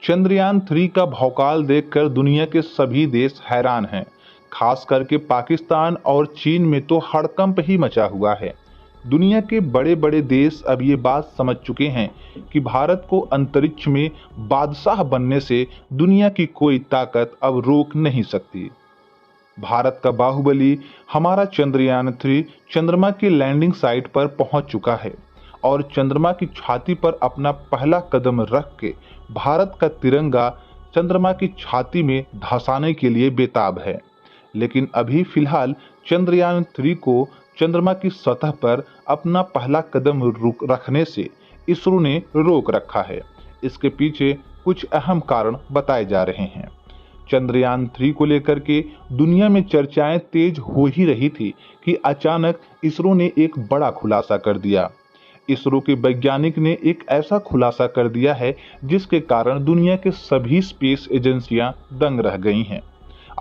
चंद्रयान 3 का भौकाल देखकर दुनिया के सभी देश हैरान हैं। खास करके पाकिस्तान और चीन में तो हड़कंप ही मचा हुआ है। दुनिया के बड़े बड़े देश अब ये बात समझ चुके हैं कि भारत को अंतरिक्ष में बादशाह बनने से दुनिया की कोई ताकत अब रोक नहीं सकती। भारत का बाहुबली हमारा चंद्रयान 3 चंद्रमा की लैंडिंग साइट पर पहुंच चुका है और चंद्रमा की छाती पर अपना पहला कदम रख के भारत का तिरंगा चंद्रमा की छाती में धंसाने के लिए बेताब है। लेकिन अभी फिलहाल चंद्रयान 3 को चंद्रमा की सतह पर अपना पहला कदम रखने से इसरो ने रोक रखा है। इसके पीछे कुछ अहम कारण बताए जा रहे हैं। चंद्रयान 3 को लेकर के दुनिया में चर्चाएं तेज हो ही रही थी कि अचानक इसरो ने एक बड़ा खुलासा कर दिया। इसरो के वैज्ञानिक ने एक ऐसा खुलासा कर दिया है जिसके कारण दुनिया के सभी स्पेस एजेंसियां दंग रह गई हैं।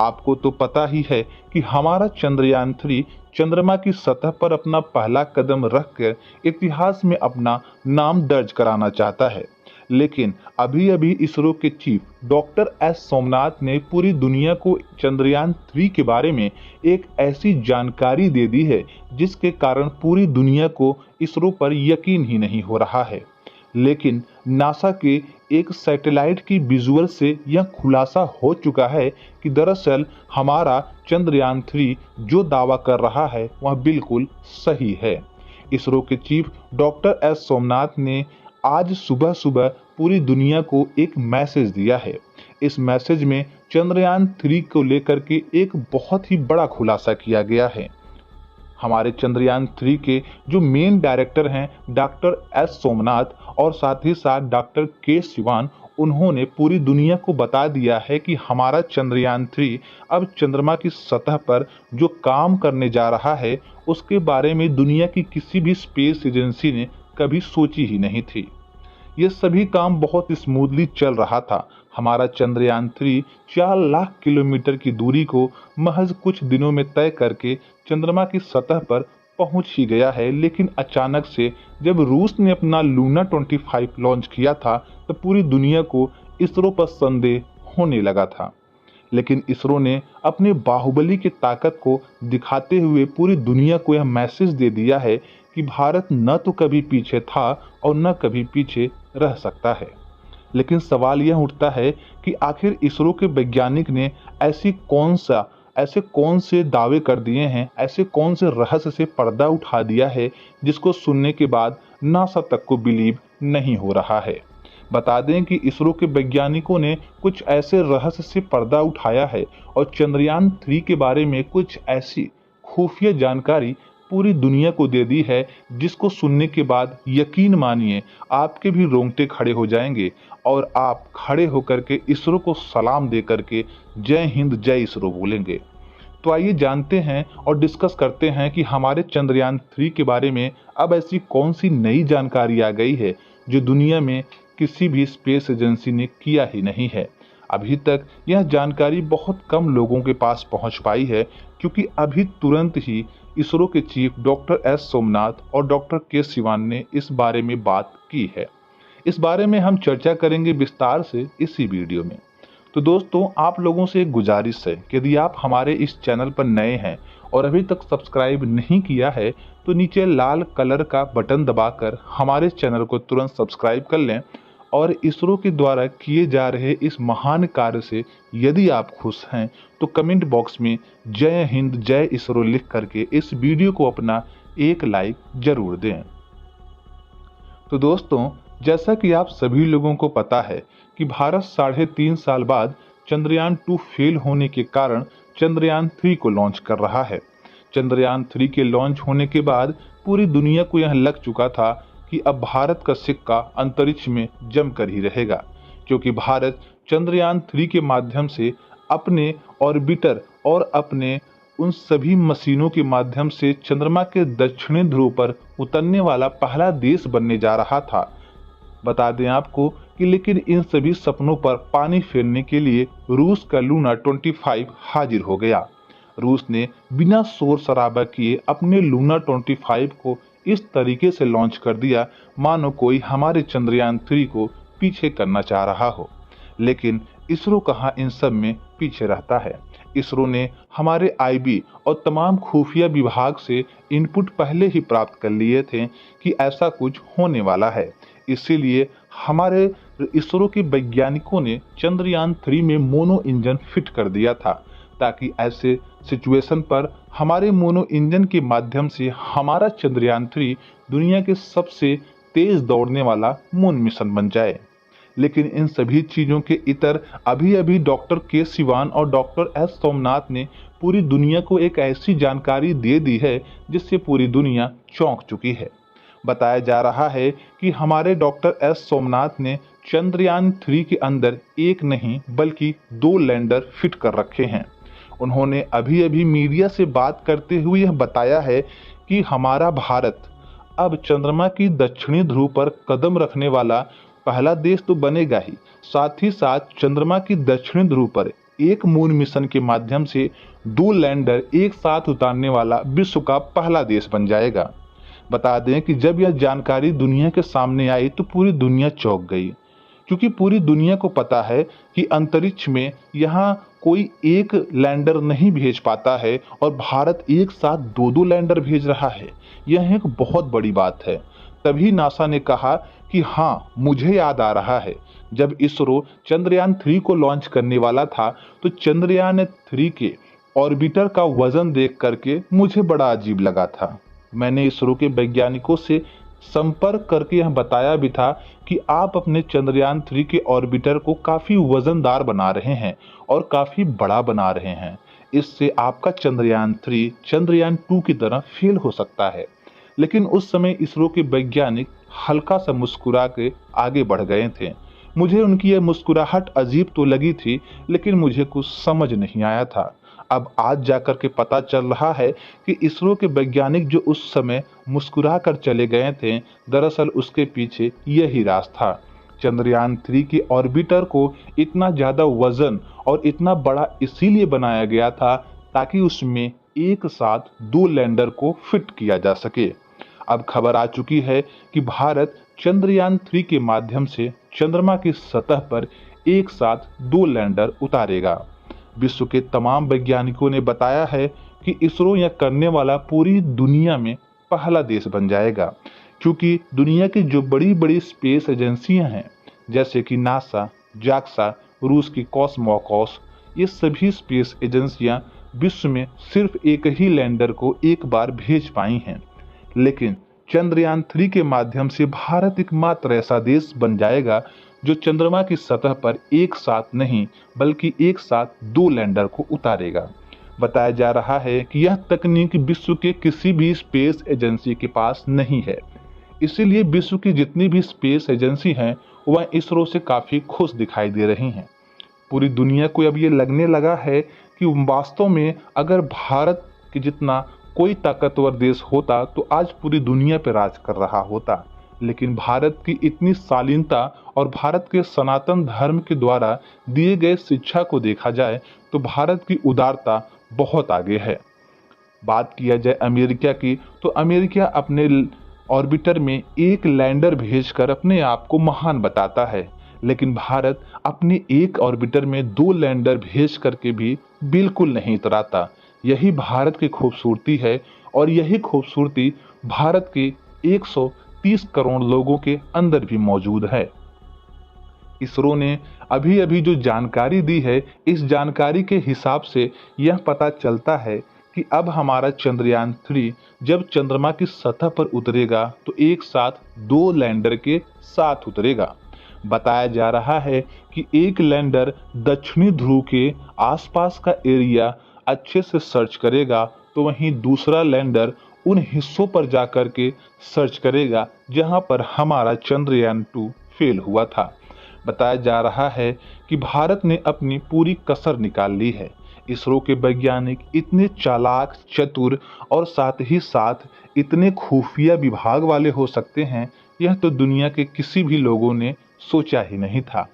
आपको तो पता ही है कि हमारा चंद्रयान 3 चंद्रमा की सतह पर अपना पहला कदम रखकर इतिहास में अपना नाम दर्ज कराना चाहता है। लेकिन अभी अभी इसरो के चीफ डॉक्टर एस सोमनाथ ने पूरी दुनिया को चंद्रयान 3 के बारे में एक ऐसी जानकारी दे दी है जिसके कारण पूरी दुनिया को इसरो पर यकीन ही नहीं हो रहा है। लेकिन नासा के एक सैटेलाइट की विजुअल से यह खुलासा हो चुका है कि दरअसल हमारा चंद्रयान 3 जो दावा कर रहा है वह बिल्कुल सही है। इसरो के चीफ डॉक्टर एस सोमनाथ ने आज सुबह सुबह पूरी दुनिया को एक मैसेज दिया है। इस मैसेज में चंद्रयान 3 को लेकर के एक बहुत ही बड़ा खुलासा किया गया है। हमारे चंद्रयान 3 के जो मेन डायरेक्टर हैं डॉक्टर एस सोमनाथ और साथ ही साथ डॉक्टर के सिवान, उन्होंने पूरी दुनिया को बता दिया है कि हमारा चंद्रयान 3 अब चंद्रमा की सतह पर जो काम करने जा रहा है उसके बारे में दुनिया की किसी भी स्पेस एजेंसी ने कभी सोची ही नहीं थी। ये सभी काम बहुत स्मूथली चल रहा था। हमारा चंद्रयान 3 4 लाख किलोमीटर की दूरी को महज कुछ दिनों में तय करके चंद्रमा की सतह पर पहुंच ही गया है। लेकिन अचानक से जब रूस ने अपना लूना 25 लॉन्च किया था तो पूरी दुनिया को इसरो पर संदेह होने लगा था। लेकिन इसरो ने अपने बाहुबली की ताकत को दिखाते हुए पूरी दुनिया को यह मैसेज दे दिया है कि भारत न तो कभी पीछे था और न कभी पीछे रह सकता है। लेकिन सवाल यह उठता है कि आखिर इसरो के वैज्ञानिक ने ऐसे कौन से दावे कर दिए हैं, ऐसे कौन से रहस्य से पर्दा उठा दिया है जिसको सुनने के बाद नासा तक को बिलीव नहीं हो रहा है। बता दें कि इसरो के वैज्ञानिकों ने कुछ ऐसे रहस्य से पर्दा उठाया है और चंद्रयान 3 के बारे में कुछ ऐसी खुफिया जानकारी पूरी दुनिया को दे दी है जिसको सुनने के बाद यकीन मानिए आपके भी रोंगटे खड़े हो जाएंगे और आप खड़े होकर के इसरो को सलाम दे करके जय हिंद जय इसरो बोलेंगे। तो आइए जानते हैं और डिस्कस करते हैं कि हमारे चंद्रयान 3 के बारे में अब ऐसी कौन सी नई जानकारी आ गई है जो दुनिया में किसी भी स्पेस एजेंसी ने किया ही नहीं है। अभी तक यह जानकारी बहुत कम लोगों के पास पहुंच पाई है क्योंकि अभी तुरंत ही इसरो के चीफ डॉक्टर एस सोमनाथ और डॉक्टर के सिवान ने इस बारे में बात की है। इस बारे में हम चर्चा करेंगे विस्तार से इसी वीडियो में। तो दोस्तों, आप लोगों से एक गुजारिश है कि यदि आप हमारे इस चैनल पर नए हैं और अभी तक सब्सक्राइब नहीं किया है तो नीचे लाल कलर का बटन दबाकर हमारे चैनल को तुरंत सब्सक्राइब कर लें और इसरो के द्वारा किए जा रहे इस महान कार्य से यदि आप खुश हैं तो कमेंट बॉक्स में जय हिंद जय इसरो लिख करके इस वीडियो को अपना एक लाइक जरूर दें। तो दोस्तों, जैसा कि आप सभी लोगों को पता है कि भारत 3.5 साल बाद चंद्रयान 2 फेल होने के कारण चंद्रयान 3 को लॉन्च कर रहा है। चंद्रयान 3 के लॉन्च होने के बाद पूरी दुनिया को यह लग चुका था कि अब भारत का सिक्का अंतरिक्ष में जमकर ही रहेगा, क्योंकि भारत चंद्रयान 3 के माध्यम से अपने ऑर्बिटर और अपने उन सभी मशीनों के माध्यम से चंद्रमा के दक्षिणी ध्रुव पर उतरने वाला पहला देश बनने जा रहा था। बता दें आपको कि लेकिन इन सभी सपनों पर पानी फेरने के लिए रूस का लूना 25 हाजिर हो गया। रूस ने बिना शोर शराबा किए अपने लूना 25 को इस तरीके से लॉन्च कर दिया मानो कोई हमारे चंद्रयान 3 को पीछे करना चाह रहा हो। लेकिन इसरो कहाँ इन सब में पीछे रहता है। इसरो ने हमारे आईबी और तमाम खुफिया विभाग से इनपुट पहले ही प्राप्त कर लिए थे कि ऐसा कुछ होने वाला है। इसीलिए हमारे इसरो के वैज्ञानिकों ने चंद्रयान 3 में मोनो इंजन फिट कर दिया था, ताकि ऐसे सिचुएशन पर हमारे मोनो इंजन के माध्यम से हमारा चंद्रयान 3 दुनिया के सबसे तेज दौड़ने वाला मून मिशन बन जाए। लेकिन इन सभी चीजों के इतर अभी अभी डॉक्टर के सिवान और डॉक्टर एस सोमनाथ ने पूरी दुनिया को एक ऐसी जानकारी दे दी है जिससे पूरी दुनिया चौंक चुकी है। बताया जा रहा है कि हमारे डॉक्टर एस सोमनाथ ने चंद्रयान 3 के अंदर एक नहीं बल्कि 2 लैंडर फिट कर रखे हैं। उन्होंने अभी अभी मीडिया से बात करते हुए यह बताया है कि हमारा भारत अब चंद्रमा की दक्षिणी ध्रुव पर कदम रखने वाला पहला देश तो बनेगा ही, साथ ही साथ चंद्रमा की दक्षिणी ध्रुव पर एक मून मिशन के माध्यम से 2 लैंडर एक साथ उतारने वाला विश्व का पहला देश बन जाएगा। बता दें कि जब यह जानकारी दुनिया के सामने आई तो पूरी दुनिया चौंक गई, क्योंकि पूरी दुनिया को पता है कि अंतरिक्ष में यहाँ कोई एक लैंडर नहीं भेज पाता है और भारत एक साथ 2-2 लैंडर भेज रहा है। यह एक बहुत बड़ी बात है। तभी नासा ने कहा कि हाँ, मुझे याद आ रहा है, जब इसरो चंद्रयान 3 को लॉन्च करने वाला था तो चंद्रयान 3 के ऑर्बिटर का वजन देख करके मुझे बड़ा अजीब लगा था। मैंने इसरो के वैज्ञानिकों से संपर्क करके यह बताया भी था कि आप अपने चंद्रयान 3 के ऑर्बिटर को काफी वजनदार बना रहे हैं और काफी बड़ा बना रहे हैं। इससे आपका चंद्रयान 3 चंद्रयान 2 की तरह फेल हो सकता है। लेकिन उस समय इसरो के वैज्ञानिक हल्का सा मुस्कुरा के आगे बढ़ गए थे। मुझे उनकी यह मुस्कुराहट अजीब तो लगी थी, लेकिन मुझे कुछ समझ नहीं आया था। अब आज जाकर के पता चल रहा है कि इसरो के वैज्ञानिक जो उस समय मुस्कुरा कर चले गए थे, दरअसल उसके पीछे यही राज था। चंद्रयान 3 के ऑर्बिटर को इतना ज्यादा वजन और इतना बड़ा इसीलिए बनाया गया था ताकि उसमें एक साथ 2 लैंडर को फिट किया जा सके। अब खबर आ चुकी है कि भारत चंद्रयान 3 के माध्यम से चंद्रमा की सतह पर एक साथ 2 लैंडर उतारेगा। विश्व के तमाम वैज्ञानिकों ने बताया है कि इसरो यह करने वाला पूरी दुनिया में पहला देश बन जाएगा, क्योंकि दुनिया की जो बड़ी बड़ी स्पेस एजेंसियां हैं जैसे कि नासा, जाक्सा, रूस की कॉस्मोकॉस, ये सभी स्पेस एजेंसियां विश्व में सिर्फ एक ही लैंडर को एक बार भेज पाई हैं। लेकिन चंद्रयान 3 के माध्यम से भारत एकमात्र ऐसा देश बन जाएगा जो चंद्रमा की सतह पर एक साथ नहीं बल्कि एक साथ 2 लैंडर को उतारेगा। बताया जा रहा है कि यह तकनीक विश्व के किसी भी स्पेस एजेंसी के पास नहीं है। इसीलिए विश्व की जितनी भी स्पेस एजेंसी हैं वह इसरो से काफी खुश दिखाई दे रही हैं। पूरी दुनिया को अब ये लगने लगा है कि वास्तव में अगर भारत के जितना कोई ताकतवर देश होता तो आज पूरी दुनिया पर राज कर रहा होता। लेकिन भारत की इतनी शालीनता और भारत के सनातन धर्म के द्वारा दिए गए शिक्षा को देखा जाए तो भारत की उदारता बहुत आगे है। बात किया जाए अमेरिका की तो अमेरिका अपने ऑर्बिटर में एक लैंडर भेजकर अपने आप को महान बताता है, लेकिन भारत अपने एक ऑर्बिटर में 2 लैंडर भेज करके भी बिल्कुल नहीं इतराता। यही भारत की खूबसूरती है और यही खूबसूरती भारत के 130 करोड़ लोगों के अंदर भी मौजूद है। इसरो ने अभी अभी जो जानकारी दी है, इस जानकारी के हिसाब से यह पता चलता है कि अब हमारा चंद्रयान 3 जब चंद्रमा की सतह पर उतरेगा तो एक साथ 2 लैंडर के साथ उतरेगा। बताया जा रहा है कि एक लैंडर दक्षिणी ध्रुव के आसपास का एरिया अच्छे से सर्च करेगा, तो वहीं दूसरा लैंडर उन हिस्सों पर जाकर के सर्च करेगा जहां पर हमारा चंद्रयान 2 फेल हुआ था। बताया जा रहा है कि भारत ने अपनी पूरी कसर निकाल ली है। इसरो के वैज्ञानिक इतने चालाक, चतुर और साथ ही साथ इतने खुफिया विभाग वाले हो सकते हैं, यह तो दुनिया के किसी भी लोगों ने सोचा ही नहीं था।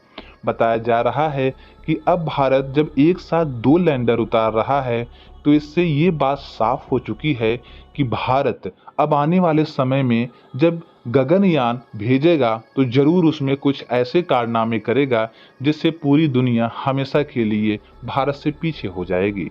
बताया जा रहा है कि अब भारत जब एक साथ 2 लैंडर उतार रहा है तो इससे ये बात साफ हो चुकी है कि भारत अब आने वाले समय में जब गगनयान भेजेगा तो जरूर उसमें कुछ ऐसे कारनामे करेगा जिससे पूरी दुनिया हमेशा के लिए भारत से पीछे हो जाएगी।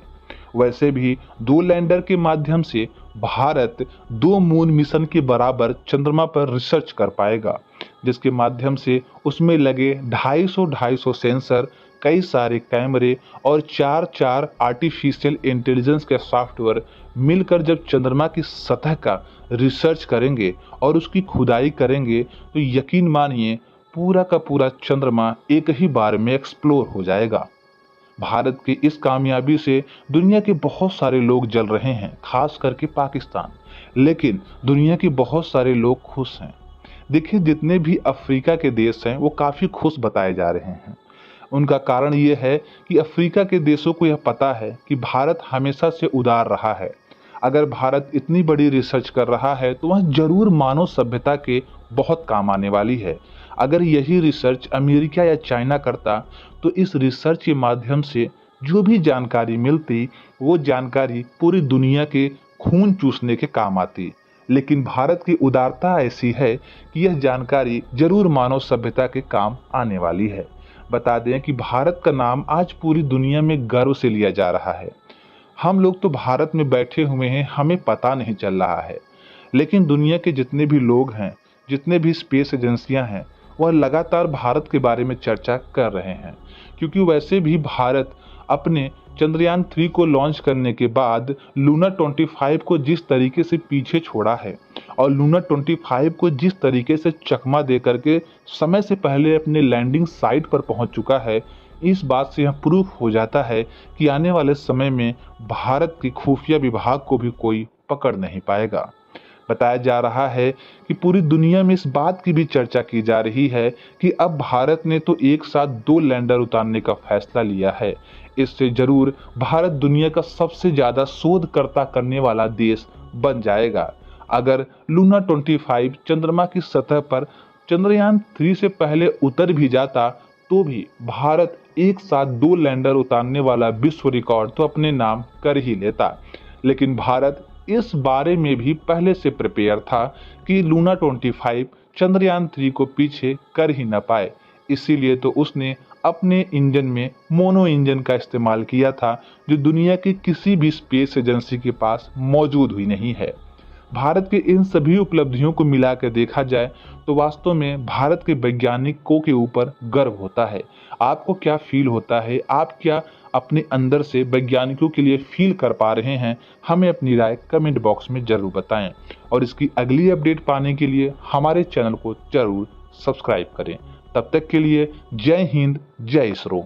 वैसे भी 2 लैंडर के माध्यम से भारत 2 मून मिशन के बराबर चंद्रमा पर रिसर्च कर पाएगा, जिसके माध्यम से उसमें लगे 250 सेंसर, कई सारे कैमरे और 4 आर्टिफिशियल इंटेलिजेंस के सॉफ्टवेयर मिलकर जब चंद्रमा की सतह का रिसर्च करेंगे और उसकी खुदाई करेंगे तो यकीन मानिए पूरा का पूरा चंद्रमा एक ही बार में एक्सप्लोर हो जाएगा। भारत की इस कामयाबी से दुनिया के बहुत सारे लोग जल रहे हैं, खास करके पाकिस्तान, लेकिन दुनिया के बहुत सारे लोग खुश हैं। देखिए, जितने भी अफ्रीका के देश हैं वो काफी खुश बताए जा रहे हैं। उनका कारण ये है कि अफ्रीका के देशों को यह पता है कि भारत हमेशा से उदार रहा है। अगर भारत इतनी बड़ी रिसर्च कर रहा है तो वह जरूर मानव सभ्यता के बहुत काम आने वाली है। अगर यही रिसर्च अमेरिका या चाइना करता तो इस रिसर्च के माध्यम से जो भी जानकारी मिलती वो जानकारी पूरी दुनिया के खून चूसने के काम आती। लेकिन भारत की उदारता ऐसी है कि यह जानकारी जरूर मानव सभ्यता के काम आने वाली है। बता दें कि भारत का नाम आज पूरी दुनिया में गर्व से लिया जा रहा है। हम लोग तो भारत में बैठे हुए हैं, हमें पता नहीं चल रहा है, लेकिन दुनिया के जितने भी लोग हैं, जितने भी स्पेस एजेंसियां हैं, वह लगातार भारत के बारे में चर्चा कर रहे हैं। क्योंकि वैसे भी भारत अपने चंद्रयान 3 को लॉन्च करने के बाद लूना 25 को जिस तरीके से पीछे छोड़ा है और लूना 25 को जिस तरीके से चकमा दे करके समय से पहले अपने लैंडिंग साइट पर पहुंच चुका है, इस बात से यह प्रूफ हो जाता है कि आने वाले समय में भारत की खुफिया विभाग को भी कोई पकड़ नहीं पाएगा। बताया जा रहा है कि पूरी दुनिया में इस बात की भी चर्चा की जा रही है कि अब भारत ने तो एक साथ 2 लैंडर उतारने का फैसला लिया है। इससे जरूर भारत दुनिया का सबसे ज्यादा शोधकर्ता करने वाला देश बन जाएगा। अगर लूना 25 चंद्रमा की सतह पर चंद्रयान 3 से पहले उतर भी जाता तो भी भारत एक साथ 2 लैंडर उतारने वाला विश्व रिकॉर्ड तो अपने नाम कर ही लेता। लेकिन भारत इस बारे में भी पहले से प्रिपेयर था कि लूना 25 चंद्रयान 3 को पीछे कर ही न पाए। इसीलिए तो उसने अपने इंजन में मोनो इंजन का इस्तेमाल किया था, जो दुनिया की किसी भी स्पेस एजेंसी के पास मौजूद हुई नहीं है। भारत के इन सभी उपलब्धियों को मिलाकर देखा जाए तो वास्तव में भारत के वैज्ञानिकों के ऊपर गर्व होता है। आपको क्या फील होता है? आप क्या अपने अंदर से वैज्ञानिकों के लिए फील कर पा रहे हैं? हमें अपनी राय कमेंट बॉक्स में जरूर बताएं और इसकी अगली अपडेट पाने के लिए हमारे चैनल को जरूर सब्सक्राइब करें। तब तक के लिए जय हिंद, जय इसरो।